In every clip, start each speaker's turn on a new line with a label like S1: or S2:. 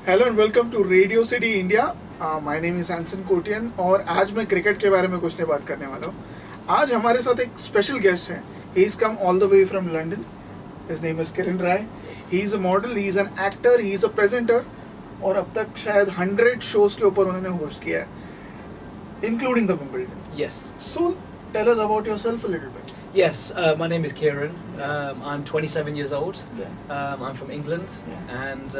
S1: Hello and welcome to Radio City India. My name is Hanson Kotian और आज मैं cricket के बारे में कुछ नहीं बात करने वाला हूँ. आज हमारे साथ एक स्पेशल गेस्ट है. He is come all the way from London. His name is Kiran Rai. He is a model, he is an actor, he is a presenter और अब तक शायद 100 शोज के ऊपर उन्होंने होस्ट किया है, including the Wimbledon.
S2: Yes.
S1: So tell us about yourself a little bit.
S2: Yes, my name is Kiran. I'm 27 years old.
S1: Yeah.
S2: I'm from England.
S1: Yeah.
S2: And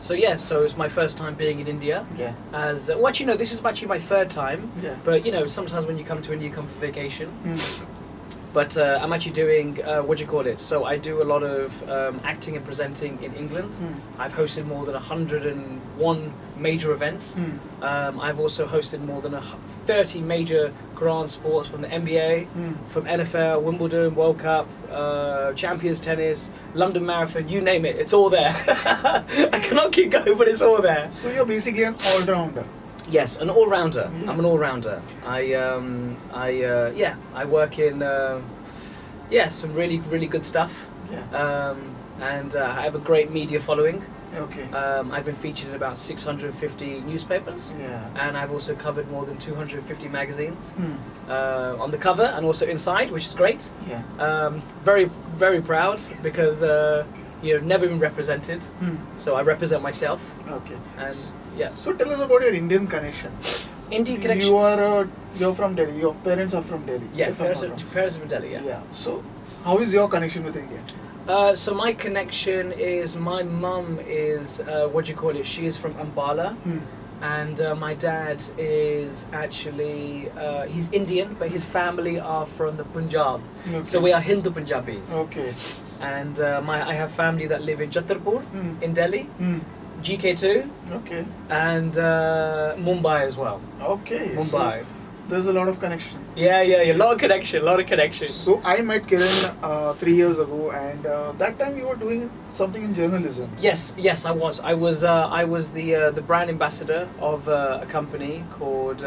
S2: so it's my first time being in India.
S1: Yeah.
S2: Well, actually, no, this is actually my third time.
S1: Yeah.
S2: But, sometimes when you come to India, you come for vacation.
S1: Mm.
S2: But I'm actually doing, So I do a lot of acting and presenting in England.
S1: Mm.
S2: I've hosted more than 101 major events.
S1: Mm.
S2: I've also hosted more than 30 major grand sports from the NBA, from NFL, Wimbledon, World Cup, Champions Tennis, London Marathon, you name it, it's all there. I cannot keep going, but it's all there.
S1: So you're basically an all-rounder.
S2: Yes, an all-rounder.
S1: Yeah.
S2: I'm an all-rounder. I work in some really, really good stuff.
S1: Yeah.
S2: And I have a great media following.
S1: Okay.
S2: I've been featured in about 650 newspapers.
S1: Yeah.
S2: And I've also covered more than 250 magazines
S1: Mm.
S2: on the cover and also inside, which is great.
S1: Yeah.
S2: Very, very proud because never been represented,
S1: Mm.
S2: so I represent myself.
S1: Okay.
S2: And yeah,
S1: So tell us about your Indian connection.
S2: Indian connection.
S1: You're from Delhi. Your parents are from Delhi.
S2: Yeah,
S1: if I'm not wrong.
S2: parents are from Delhi. Yeah.
S1: Yeah. So how is your connection with India?
S2: So my connection is my mum is She is from Ambala.
S1: Hmm.
S2: And my dad is actually he's Indian, but his family are from the Punjab.
S1: Okay.
S2: So we are Hindu Punjabis.
S1: Okay.
S2: And I have family that live in Chhatarpur
S1: Hmm.
S2: in Delhi,
S1: Hmm.
S2: GK2,
S1: Okay.
S2: and Mumbai as well.
S1: Okay.
S2: Mumbai.
S1: So there's a lot of connection.
S2: Yeah. Lot of connection.
S1: So I met Kiran 3 years ago, and that time you were doing something in journalism.
S2: Yes, I was. I was the brand ambassador of a company called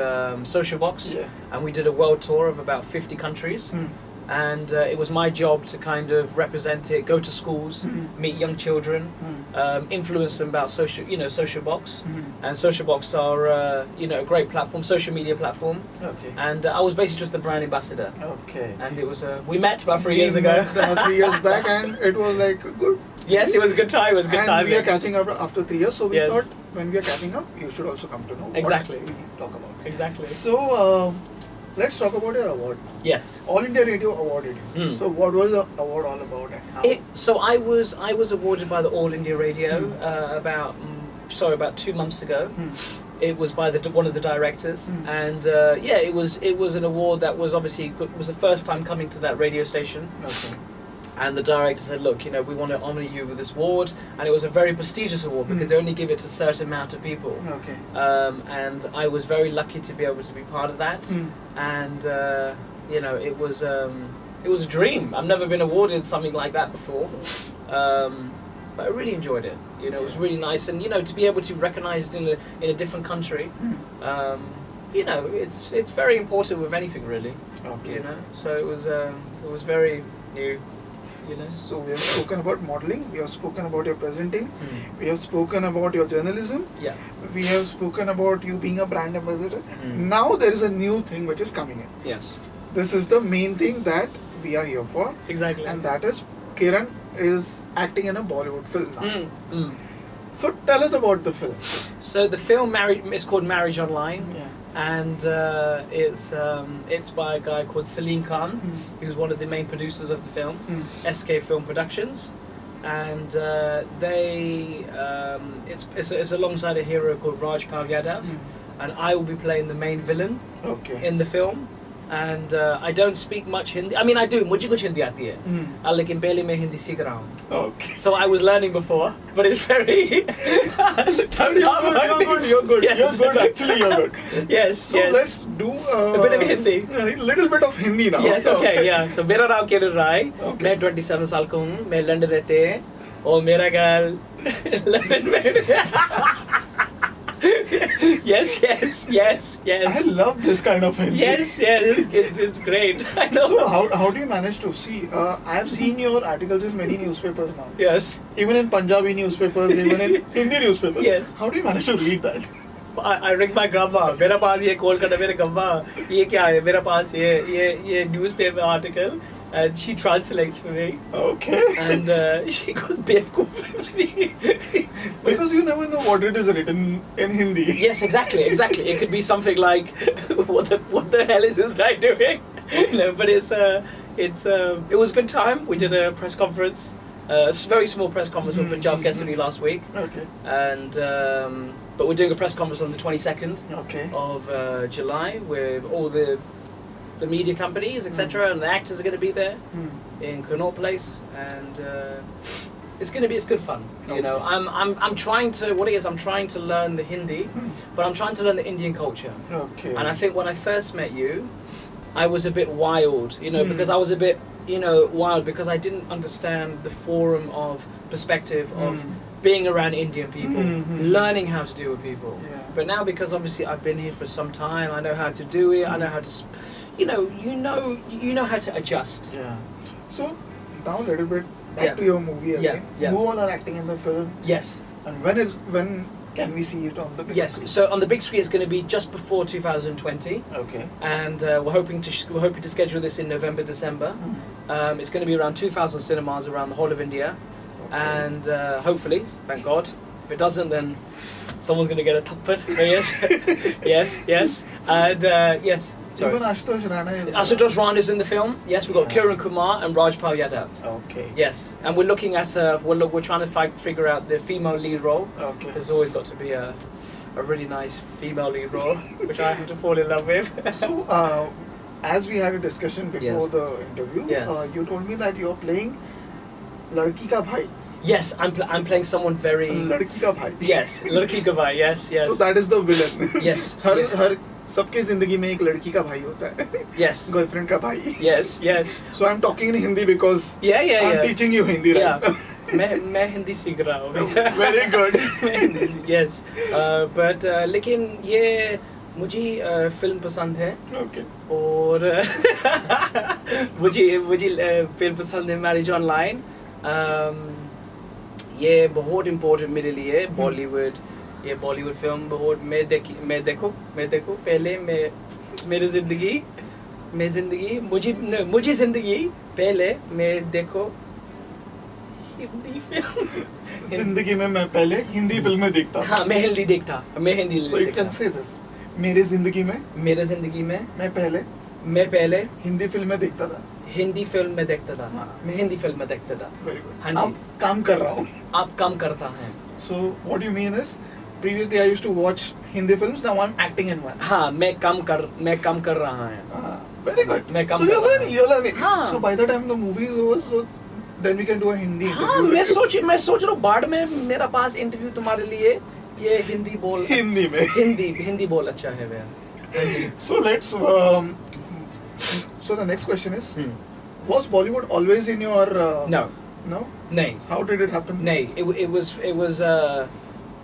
S2: Social Box,
S1: Yeah.
S2: and we did a world tour of about 50 countries.
S1: Hmm.
S2: And it was my job to kind of represent it, go to schools,
S1: Hmm.
S2: meet young children,
S1: Hmm.
S2: influence them about Social Box.
S1: Hmm.
S2: And Social Box are a great platform, social media platform.
S1: Okay.
S2: And I was basically just the brand ambassador.
S1: Okay.
S2: And it was we met about 3
S1: We
S2: years ago.
S1: met, 3 years back, and it was like good.
S2: Yes, it was a good time. It was a good
S1: And
S2: time.
S1: we are catching up after 3 years, so we
S2: Yes.
S1: thought when we are catching up, you should also come to know
S2: Exactly.
S1: what we talk about.
S2: Exactly.
S1: So let's talk about your award.
S2: Yes.
S1: All India Radio awarded you.
S2: Hmm.
S1: So what was the award all about and how?
S2: So I was awarded by the All India Radio about 2 months ago.
S1: Hmm.
S2: It was by one of the directors,
S1: Hmm.
S2: and it was an award that was obviously was the first time coming to that radio station.
S1: Okay.
S2: And the director said, look, we want to honour you with this award, and it was a very prestigious award because they only give it to a certain amount of people.
S1: Okay.
S2: And I was very lucky to be able to be part of that.
S1: Hmm.
S2: And it was a dream. I've never been awarded something like that before, but I really enjoyed it. It was really nice, and to be able to be recognised in a different country. It's very important with anything really.
S1: Okay.
S2: So it was very new.
S1: So we have spoken about modeling, we have spoken about your presenting,
S2: Hmm.
S1: we have spoken about your journalism,
S2: Yeah.
S1: we have spoken about you being a brand ambassador.
S2: Hmm.
S1: Now there is a new thing which is coming in.
S2: Yes.
S1: This is the main thing that we are here for,
S2: Exactly.
S1: and that is Kiran is acting in a Bollywood film now.
S2: Mm.
S1: So tell us about the film.
S2: So the film it's called Marriage Online,
S1: Yeah.
S2: and it's by a guy called Salim Khan,
S1: Hmm.
S2: who's one of the main producers of the film,
S1: Hmm.
S2: SK Film Productions, and it's alongside a hero called Rajpal Yadav,
S1: Hmm.
S2: and I will be playing the main villain
S1: Okay.
S2: in the film. And I don't speak much Hindi. I mean, I do. मुझे कुछ हिंदी आती है.
S1: Hmm.
S2: लेकिन पहले मैं हिंदी सीख रहा हूँ.
S1: Okay.
S2: So I was learning before, but it's very. Don't
S1: You're good.
S2: Yes.
S1: You're good. Actually, you're good.
S2: Yes.
S1: So
S2: yes.
S1: let's do
S2: A bit of Hindi.
S1: A little bit of Hindi now.
S2: Yes. Okay. Yeah. So मेरा नाम किरण राय.
S1: Okay.
S2: मैं 27 साल का हूँ. मैं London रहते हैं. और मेरा घर लंदन में. Yes, yes, yes, yes.
S1: I love this kind of Hindi.
S2: Yes, yes, it's great. I know.
S1: So how do you manage to see? I have seen your articles in many newspapers now.
S2: Yes.
S1: Even in Punjabi newspapers, even in Hindi newspapers.
S2: Yes.
S1: How do you manage to read that?
S2: I ring my grandma. मेरा पास ये call करना मेरे grandma. ये क्या है? मेरा पास ये newspaper article, and she translates for me.
S1: Okay.
S2: And she goes बेवकूफ.
S1: Because you never know what it is written in Hindi.
S2: Yes, exactly. It could be something like, what the hell is this guy doing? No, but it was a good time. We did a press conference, a very small press conference with Punjab Kesari last week,
S1: Okay.
S2: and but we're doing a press conference on the 22nd
S1: Okay.
S2: of July with all the media companies, etc., and the actors are going to be there in Connaught Place, and it's good fun. You know, I'm trying to I'm trying to learn the Hindi, but I'm trying to learn the Indian culture.
S1: Okay.
S2: And I think when I first met you, I was a bit wild, you know, because I was a bit, you know, wild because I didn't understand the forum of perspective of being around Indian people, learning how to deal with people.
S1: Yeah.
S2: But now, because obviously I've been here for some time, I know how to do it. I know how to, you know how to adjust.
S1: Yeah. So now a little bit back
S2: Yeah.
S1: to your movie again.
S2: Yeah.
S1: You all are acting in the film,
S2: Yes.
S1: and when can we see it on the big
S2: Yes.
S1: screen?
S2: So on the big screen, it's going to be just before 2020.
S1: Okay.
S2: And we're hoping to schedule this in November, December. It's going to be around 2,000 cinemas around the whole of India, and hopefully, thank God. If it doesn't, then someone's going to get a thuppat. But yes, yes, and yes. Sorry.
S1: Even Ashutosh Rana is.
S2: Ashutosh Rana is in the film. Yes, we've got Kiran Kumar and Rajpal Yadav.
S1: Okay.
S2: Yes, and we're looking at we're trying to figure out the female lead role.
S1: Okay.
S2: There's always got to be a really nice female lead role, which I have to fall in love with.
S1: So, as we had a discussion before
S2: Yes.
S1: the interview,
S2: Yes.
S1: you told me that you're playing Ladki Ka Bhai.
S2: Yes, I'm playing someone very.
S1: Ladki Ka Bhai.
S2: Yes, Ladki Ka Bhai. Yes, yes.
S1: So that is the villain.
S2: Yes,
S1: her
S2: yes.
S1: हर सबके जिंदगी में एक लड़की का भाई होता है.
S2: Yes.
S1: Girlfriend का भाई.
S2: Yes, yes.
S1: So I'm talking in Hindi because
S2: Yeah, yeah,
S1: I'm
S2: yeah.
S1: teaching you Hindi, right?
S2: Yeah. मैं हिंदी सीख रहा हूँ.
S1: Very good.
S2: Yes. But लेकिन ये मुझे फिल्म पसंद है.
S1: Okay.
S2: और मुझे फिल्म पसंद है मैरिज ऑनलाइन. ये बहुत इम्पोर्टेंट मेरे लिए बॉलीवुड. ये बॉलीवुड फिल्म बहुत मैं देखो पहले मेरी जिंदगी मुझे जिंदगी पहले मैं देखो हिंदी फिल्म.
S1: जिंदगी में मैं पहले हिंदी फिल्में देखता.
S2: हाँ, मैं हिंदी देखता.
S1: So you can say this. मेरे जिंदगी में
S2: मेरे जिंदगी में
S1: मैं पहले
S2: हिंदी
S1: फिल्में देखता था.
S2: हिंदी फिल्म में देखता था.
S1: हाँ.
S2: मैं हिंदी फिल्म में देखता था.
S1: Very good.
S2: हाँ जी.
S1: अब काम कर रहा हूँ.
S2: आप काम करता है.
S1: So what you mean is, previously I used to watch Hindi films. Now I'm acting in one.
S2: हाँ, मैं काम कर रहा है.
S1: Very good.
S2: मैं काम
S1: So
S2: कर
S1: you're
S2: रहा
S1: learning. You're learning.
S2: हाँ.
S1: So by the time the movie is over, so then we can do a Hindi
S2: हाँ,
S1: interview.
S2: मैं सोच रहा हूँ बाद में मेरा पास इंटरव्यू तुम्हारे लिए ये हिंदी बोल.
S1: हिंदी में.
S2: हिंदी बोल अच्छा है भैया. हाँ जी.
S1: So let's. So the next question is, was Bollywood always in your?
S2: No.
S1: No.
S2: नहीं.
S1: How did it happen?
S2: नहीं. It was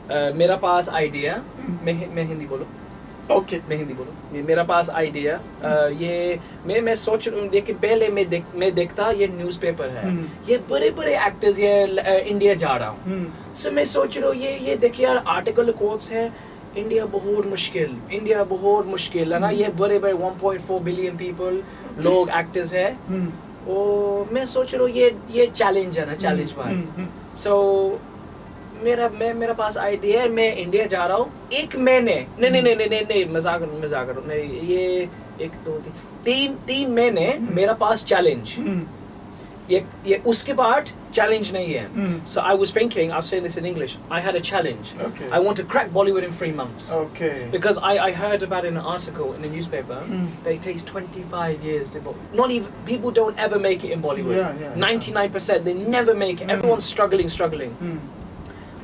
S2: मेरा पास आइडिया. मैं हिंदी बोलूँ.
S1: Okay.
S2: मैं हिंदी बोलूँ. मेरा पास आइडिया ये मैं सोच रहा हूँ. लेकिन पहले मैं देखता ये न्यूज़पेपर है. ये बड़े एक्टर्स ये इंडिया जा रहा हूँ. So मैं सोच रहा हूँ ये देखिए यार आर्टिकल कोट्स है. इंडिया बहुत मुश्किल है ना. ये बड़े 1.4 बिलियन पीपल लोग एक्टर्स है. और मैं सोच रहा हूँ ये चैलेंज है ना. चैलेंज भाई. So मेरा पास आइडिया है. मैं इंडिया जा रहा हूँ एक महीने. नहीं मजाक करो. नहीं ये 1 2 3 महीने मेरा पास चैलेंज. ये उसके बाद challenge nahi hai. So I was saying this in English, I had a challenge.
S1: Okay.
S2: I want to crack Bollywood in 3 months.
S1: Okay.
S2: Because I heard about in an article in a newspaper that it takes 25 years to not even people don't ever make it in Bollywood.
S1: Yeah.
S2: 99% they never make it. Everyone's struggling.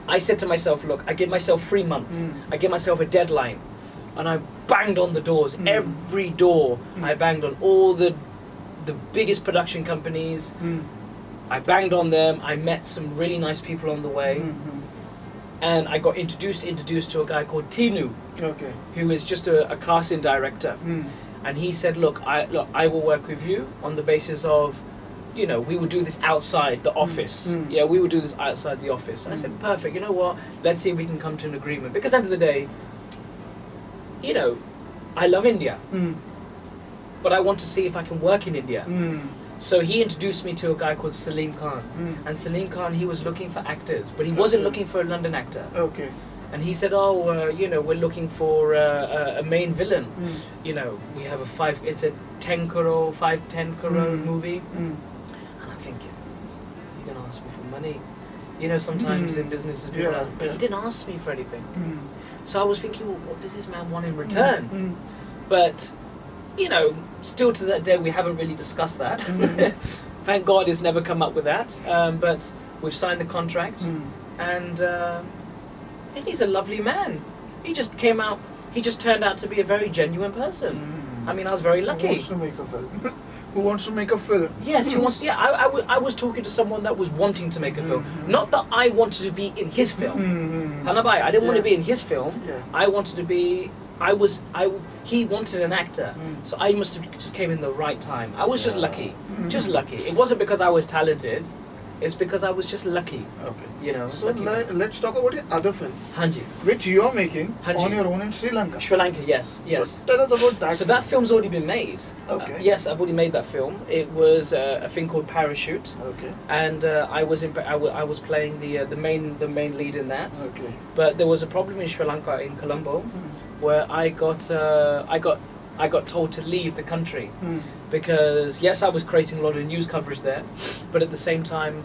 S2: I said to myself, look, I give myself 3 months. I give myself a deadline. And I banged on the doors. Every door I banged on. All the biggest production companies. I banged on them. I met some really nice people on the way. and I got introduced to a guy called Tinu,
S1: Okay.
S2: who is just a casting director. And he said, look, I will work with you on the basis of, you know, we would do this outside the office. Yeah, we would do this outside the office. I said, perfect. You know what? Let's see if we can come to an agreement. Because at the end of the day, you know, I love India, but I want to see if I can work in India. So he introduced me to a guy called Salim Khan. And Salim Khan, he was looking for actors, but he wasn't looking for a London actor.
S1: Okay.
S2: And he said, oh, you know, we're looking for a main villain. You know, we have it's a 10 crore movie. And I'm thinking, is he going to ask me for money? You know, sometimes in businesses people ask, but he didn't ask me for anything. So I was thinking, well, what does this man want in return? But, you know, still to that day, we haven't really discussed that. Thank God it's never come up with that. But we've signed the contract. And he's a lovely man. He just came out, he just turned out to be a very genuine person. I mean, I was very lucky.
S1: Who wants to make a film? Who wants to make a film?
S2: Yes, he wants. Yeah, I was talking to someone that was wanting to make a film. Not that I wanted to be in his film. Hanabai, I didn't want to be in his film. I wanted to be. He wanted an actor, so I must have just came in the right time. I was just lucky, just lucky. It wasn't because I was talented. It's because I was just lucky.
S1: Okay.
S2: You know.
S1: So let's talk about your other film,
S2: Hanji,
S1: which you are making
S2: Hanji.
S1: on your own in Sri Lanka.
S2: Sri Lanka, yes.
S1: So tell us about that.
S2: So that film's already been made.
S1: Okay.
S2: Yes, I've already made that film. It was a thing called Parachute.
S1: Okay.
S2: And I was playing the main lead in that.
S1: Okay.
S2: But there was a problem in Sri Lanka, in Colombo, where I got told to leave the country because yes, I was creating a lot of news coverage there, but at the same time,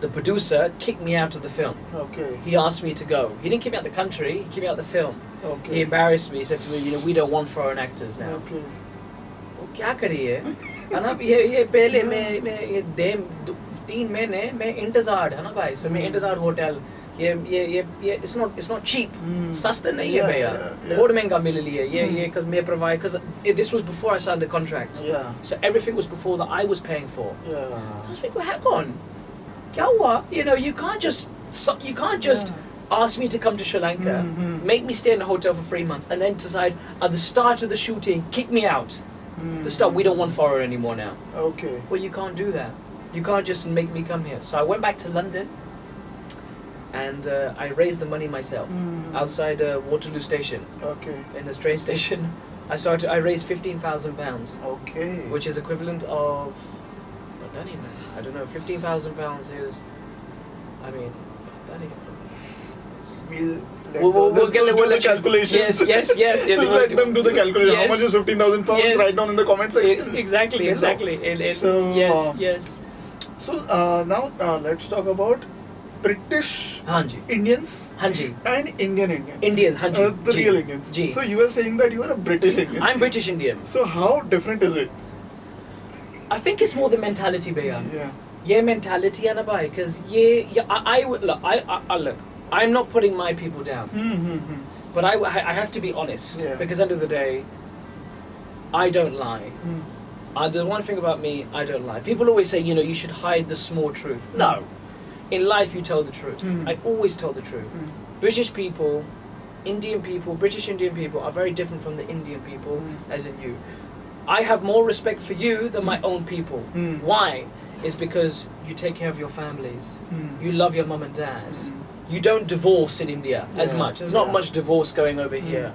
S2: the producer kicked me out of the film.
S1: Okay.
S2: He asked me to go. He didn't kick me out of the country. He kicked me out of the film.
S1: Okay.
S2: He embarrassed me. He said to me, you know, we don't want foreign actors now.
S1: Okay.
S2: वो क्या करिए? है ना ये पहले मैं 3 महीने मैं इंतजार है ना भाई. So मैं इंतजार होटल ये it's not cheap. सस्ता नहीं है भैया. बहुत महंगा मिल लिया ये because मैं provide because this was before I signed the contract.
S1: Yeah.
S2: So everything was before that I was paying for.
S1: Yeah.
S2: I was thinking, well, hang on. क्या हुआ? You know, you can't just ask me to come to Sri Lanka, make me stay in a hotel for 3 months, and then decide at the start of the shooting, kick me out. The start, we don't want foreign anymore now.
S1: Okay.
S2: Well, you can't do that. You can't just make me come here. So I went back to London, and I raised the money myself outside Waterloo Station.
S1: Okay.
S2: In the train station. I raised £15,000.
S1: Okay.
S2: Which is equivalent of, I don't know, £15,000 is, I mean,
S1: We'll do the calculations.
S2: Yes.
S1: Let them do the calculation.
S2: Yes.
S1: How much is 15,000 pounds?
S2: Yes.
S1: Write down in the comment section.
S2: Exactly.
S1: So,
S2: Yes.
S1: So now let's talk about British
S2: Hanji.
S1: Indians
S2: Hanji.
S1: and Indians.
S2: Indians, Hanji.
S1: The real Indians.
S2: Ji.
S1: So you were saying that you are a British Indian.
S2: I'm British Indian.
S1: So how different is it?
S2: I think it's more the mentality, Bhaiya.
S1: Yeah.
S2: Yeah, mentality, Anabai. Because look, I'm not putting my people down. But I have to be honest.
S1: Yeah.
S2: Because end of the day, I don't lie. The one thing about me, I don't lie. People always say, you know, you should hide the small truth. No. In life, you tell the truth. I always tell the truth. British people, Indian people, British Indian people are very different from the Indian people, as in you. I have more respect for you than my own people. Why? It's because you take care of your families. You love your mum and dad. You don't divorce in India as much. There's not much divorce going over here.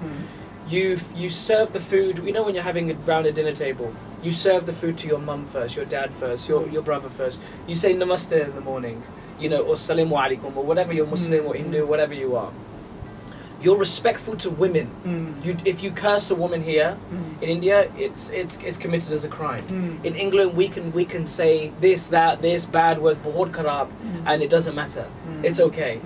S2: You serve the food. You know, when you're having around a dinner table, you serve the food to your mum first, your dad first, your brother first. You say namaste in the morning, you know, or salam alaikum, or whatever you're Muslim or Hindu, whatever you are. You're respectful to women. If you curse a woman here in India, it's committed as a crime. In England, we can say this bad words, bahut kharab, and it doesn't matter. It's okay.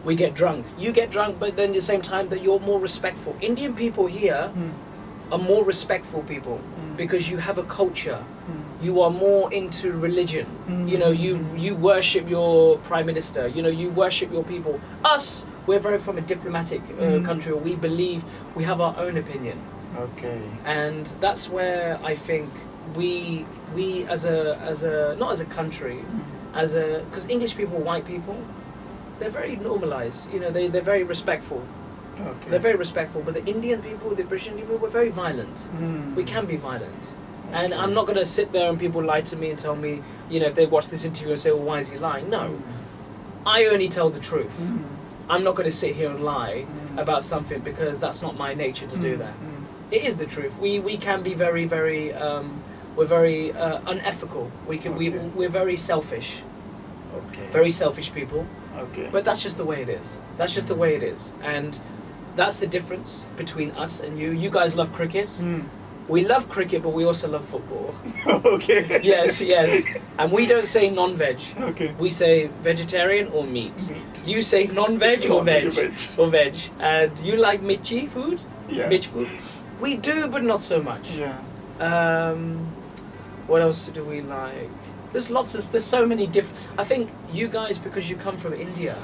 S2: We get drunk. You get drunk, but then at the same time that you're more respectful. Indian people here are more respectful people because you have a culture. You are more into religion. You know, you worship your prime minister. You know, you worship your people. Us, we're very from a diplomatic country. We believe we have our own opinion.
S1: Okay.
S2: And that's where I think we as a not as a country, because English people are white people. they're very normalized. You know, they're very respectful.
S1: Okay.
S2: They're very respectful. But the Indian people, the British people, we're very violent. We can be violent. And I'm not going to sit there and people lie to me and tell me, you know, if they watch this interview and say, well, why is he lying? No. I only tell the truth. I'm not going to sit here and lie about something because that's not my nature to do that. It is the truth. We can be very, very, we're very unethical. We're very selfish.
S1: Okay.
S2: Very selfish people.
S1: Okay.
S2: But that's just the way it is. That's just the way it is. And that's the difference between us and you. You guys love cricket. We love cricket, but we also love football.
S1: Okay.
S2: Yes. And we don't say non-veg.
S1: Okay.
S2: We say vegetarian or meat. You say non-veg or veg. Or veg. And you like michi food?
S1: Yeah.
S2: Mitch food? We do, but not so much.
S1: Yeah.
S2: What else do we like? There's so many different. I think you guys, because you come from India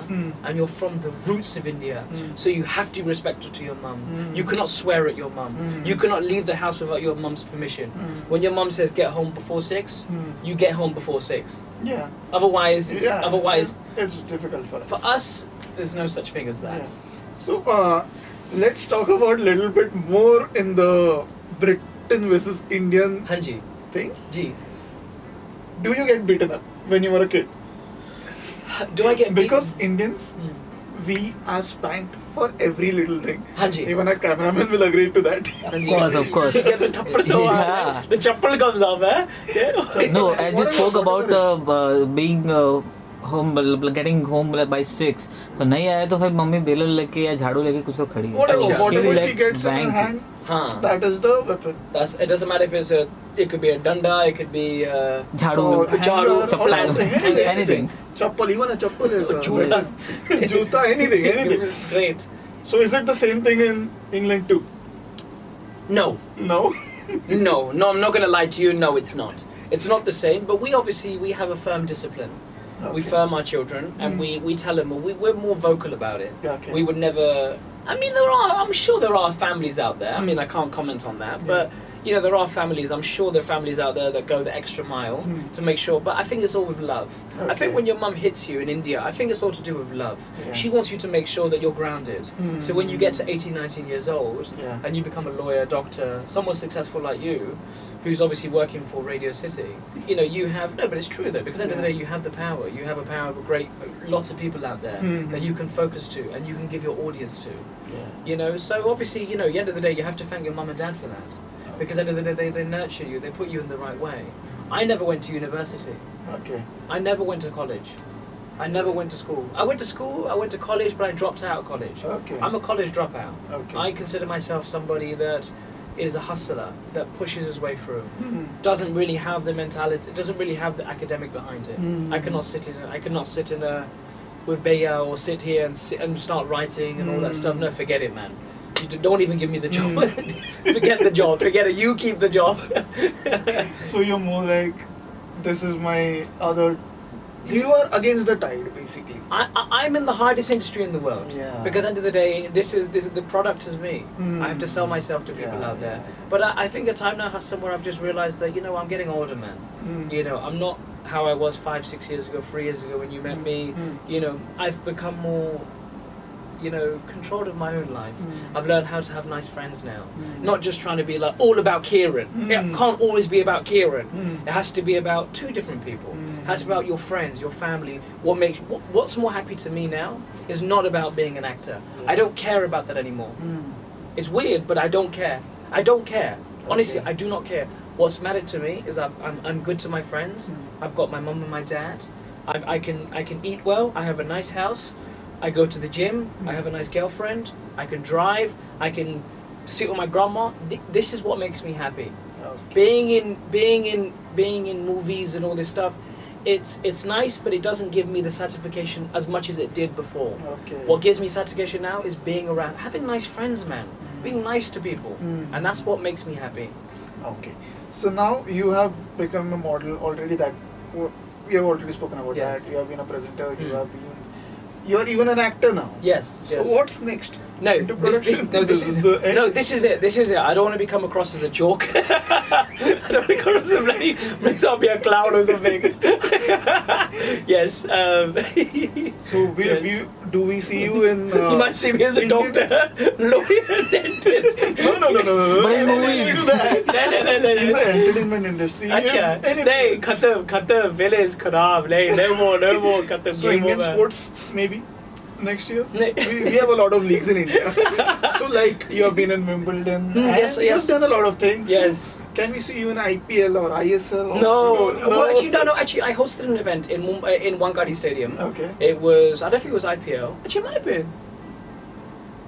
S2: and you're from the roots of India, so you have to be respectful to your mum. You cannot swear at your mum. You cannot leave the house without your mum's permission. When your mum says get home before 6, you get home before 6.
S1: Yeah.
S2: Otherwise,
S1: it's difficult for us.
S2: For us, there's no such thing as that.
S1: Yeah. So let's talk about a little bit more in the Britain versus Indian
S2: Hanji.
S1: thing.
S2: Ji.
S1: Do you get beaten up when you were a kid?
S2: Do I get
S1: Because Indians, we are spanked for every little thing.
S2: Hanji.
S1: Even a cameraman will agree to that.
S3: Of course.
S2: You get the thappad so hard,
S3: Yeah.
S2: the chappal comes off, eh? Yeah.
S3: No, as you spoke about being getting home by 6, so नहीं आया तो फिर mummy बेलन लेके या झाड़ू लेके कुछ तो खड़ी है.
S1: Whatever
S3: So
S1: she gets in her
S3: bang.
S1: hand,
S2: Huh.
S1: that is the weapon.
S2: It doesn't matter if it could be a danda, it could be
S3: झाड़ू.
S1: Or
S2: Jharu,
S1: hanger, or
S2: chappal,
S1: something,
S3: anything.
S1: Chappal, even a chappal is a
S2: Juta.
S1: Juta, anything.
S2: Great.
S1: So is it the same thing in England too?
S2: No.
S1: No?
S2: No, I'm not going to lie to you. No, it's not. It's not the same, but we have a firm discipline. We
S1: Okay.
S2: firm our children and we tell them, we're more vocal about it.
S1: Okay.
S2: We would never, I'm sure there are families out there, I can't comment on that, but you know, there are families, I'm sure there are families out there that go the extra mile to make sure, but I think it's all with love. I think
S1: Okay.
S2: when your mum hits you in India, I think it's all to do with love.
S1: Yeah.
S2: She wants you to make sure that you're grounded. So when you get to 18, 19 years old
S1: Yeah.
S2: and you become a lawyer, doctor, someone successful like you, who's obviously working for Radio City, you know, you have, no, but it's true though, because at the end of the day, you have the power. You have a power of lots of people out there that you can focus to and you can give your audience to.
S1: Yeah.
S2: You know, so obviously, you know, at the end of the day, you have to thank your mum and dad for that. Because at the end of the day, they nurture you, they put you in the right way. I never went to university.
S1: Okay.
S2: I never went to college. I never went to school. I went to college, but I dropped out of college.
S1: Okay.
S2: I'm a college dropout.
S1: Okay.
S2: I consider myself somebody that is a hustler, that pushes his way through. Doesn't really have the mentality, doesn't really have the academic behind it. I cannot sit in a with Beya or sit here and start writing and all that stuff. No, forget it, man. Don't even give me the job. Forget the job. Forget it. You keep the job.
S1: So you're more like, this is my other. You are against the tide, basically.
S2: I'm in the hardest industry in the world.
S1: Yeah.
S2: Because at the end of the day, this is the product is me. I have to sell myself to people out there. But I think a time now somewhere I've just realized that, you know, I'm getting older, man. You know, I'm not how I was 5, 6 years ago, 3 years ago when you met me. You know, I've become more, you know, control of my own life. I've learned how to have nice friends now. Not just trying to be like all about Kiran. It can't always be about Kiran. It has to be about two different people. It has to be about your friends, your family. What's more happy to me now is not about being an actor. I don't care about that anymore. It's weird, but I don't care. I don't care. Honestly, I do not care. What's mattered to me is I'm good to my friends. I've got my mum and my dad. I can eat well. I have a nice house. I go to the gym. I have a nice girlfriend. I can drive. I can sit with my grandma. This is what makes me happy.
S1: Okay.
S2: Being in movies and all this stuff, it's nice, but it doesn't give me the satisfaction as much as it did before.
S1: Okay.
S2: What gives me satisfaction now is being around, having nice friends, man. Being nice to people, and that's what makes me happy.
S1: Okay. So now you have become a model already. That we have already spoken about
S2: Yes.
S1: that. You have been a presenter. You're even an actor now.
S2: Yes.
S1: So
S2: yes.
S1: what's next?
S2: No,
S1: Into
S2: this
S1: production?
S2: is
S1: the end?
S2: no, this is it. This is it. I don't want to become across as a joke. I don't want to come across as bloody. Maybe I'll be a clown or something. Yes.
S1: So
S2: Yes.
S1: do we see you in?
S2: You might see me as a
S1: Indian-
S2: doctor, lawyer, dentist.
S1: No.
S3: But in movies.
S1: Do that.
S2: No.
S1: In the entertainment industry.
S2: अच्छा
S1: anything.
S2: नहीं खत्म village खराब नहीं no more खत्म
S1: So
S2: game
S1: Indian
S2: over.
S1: sports maybe next year.
S2: No.
S1: we have a lot of leagues in India. So like you have been in Wimbledon. and
S2: yes.
S1: You've done a lot of things.
S2: Yes.
S1: Can we see you in IPL or ISL? Or
S2: No. Well, actually, no. Actually, I hosted an event in Mumbai, in Wankhede Stadium.
S1: Okay.
S2: It was. I don't think it was IPL. Actually, it might have been.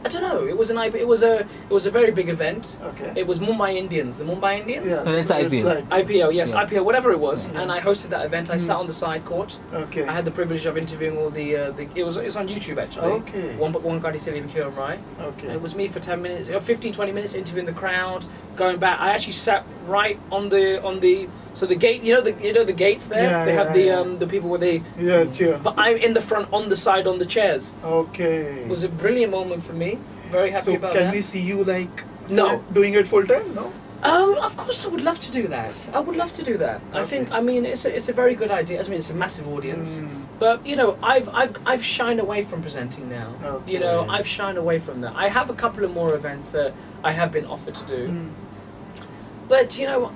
S2: I don't know. It was an IPL. It was a very big event.
S1: Okay.
S2: It was Mumbai Indians. The Mumbai Indians.
S1: Yeah.
S3: So that's
S1: so
S3: IPL.
S1: like-
S2: IPL. Yes,
S3: Yeah.
S2: IPL. Whatever it was.
S1: Yeah.
S2: And I hosted that event. I sat on the side court.
S1: Okay.
S2: I had the privilege of interviewing all the. It's on YouTube actually.
S1: Okay.
S2: Wankhede Stadium, Kiran Rai.
S1: Okay.
S2: And it was me for 10 minutes, 15, 20 minutes interviewing the crowd, going back. I actually sat right on the so the gate, you know the gates there.
S1: Yeah,
S2: they have
S1: yeah,
S2: the people where they.
S1: Yeah, cheer.
S2: But I'm in the front, on the side, on the chairs.
S1: Okay.
S2: It was a brilliant moment for me. Very happy
S1: so
S2: about
S1: can
S2: that.
S1: we see you like
S2: No.
S1: doing it full time? No.
S2: Of course, I would love to do that. I would love to do that. I
S1: Okay.
S2: think. I mean, it's a very good idea. I mean, it's a massive audience.
S1: Mm.
S2: But you know, I've shined away from presenting now.
S1: Okay.
S2: You know, I've shined away from that. I have a couple of more events that I have been offered to do.
S1: Mm.
S2: But you know,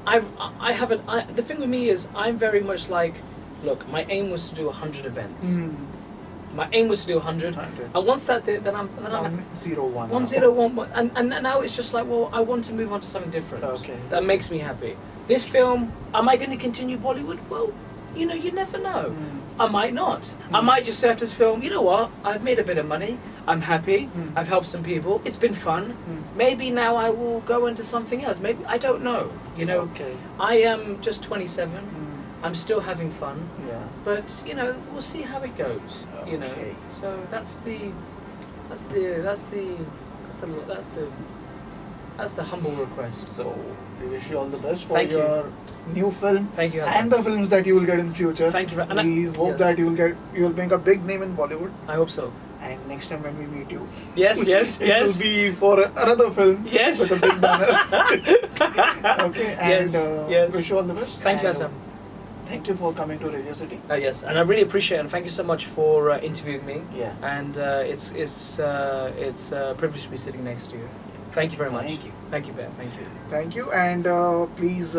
S2: I haven't. The thing with me is, I'm very much like, look, my aim was to do 100 events.
S1: Mm.
S2: My aim was to do 100,
S1: 100.
S2: and once that did, then I'm
S1: 101.
S2: 101, and now it's just like, well, I want to move on to something different.
S1: Okay.
S2: That makes me happy. This film, am I going to continue Bollywood? Well, you know, you never know.
S1: Mm.
S2: I might not. I might just say after this film, you know what? I've made a bit of money. I'm happy.
S1: Mm.
S2: I've helped some people. It's been fun.
S1: Mm.
S2: Maybe now I will go into something else. Maybe I don't know. You know,
S1: Okay.
S2: I am just 27.
S1: Mm.
S2: I'm still having fun,
S1: Yeah.
S2: but you know, we'll see how it goes. You know,
S1: Okay.
S2: so that's the humble request.
S1: So we wish you all the best for
S2: Thank you.
S1: your new film
S2: Thank you, Hassan.
S1: and the films that you will get in future.
S2: Thank you.
S1: We hope that you will make a big name in Bollywood.
S2: I hope so.
S1: And next time when we meet you,
S2: Yes,
S1: it will be for another film.
S2: Yes.
S1: With a big banner. Okay. And
S2: Yes, yes.
S1: wish you all the best.
S2: Thank you,
S1: And,
S2: Hassan.
S1: Thank you for coming to Radio City.
S2: Yes, and I really appreciate it. And thank you so much for interviewing me.
S1: Yeah.
S2: And it's a privilege to be sitting next to you. Thank you very much.
S1: Thank you.
S2: Thank you, Ben. Thank you.
S1: Thank you. And please,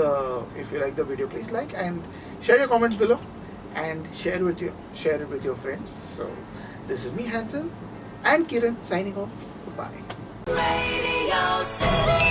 S1: if you like the video, please like and share your comments below, and share it with your friends. So this is me, Hanson, and Kiran signing off. Goodbye.
S4: Radio City.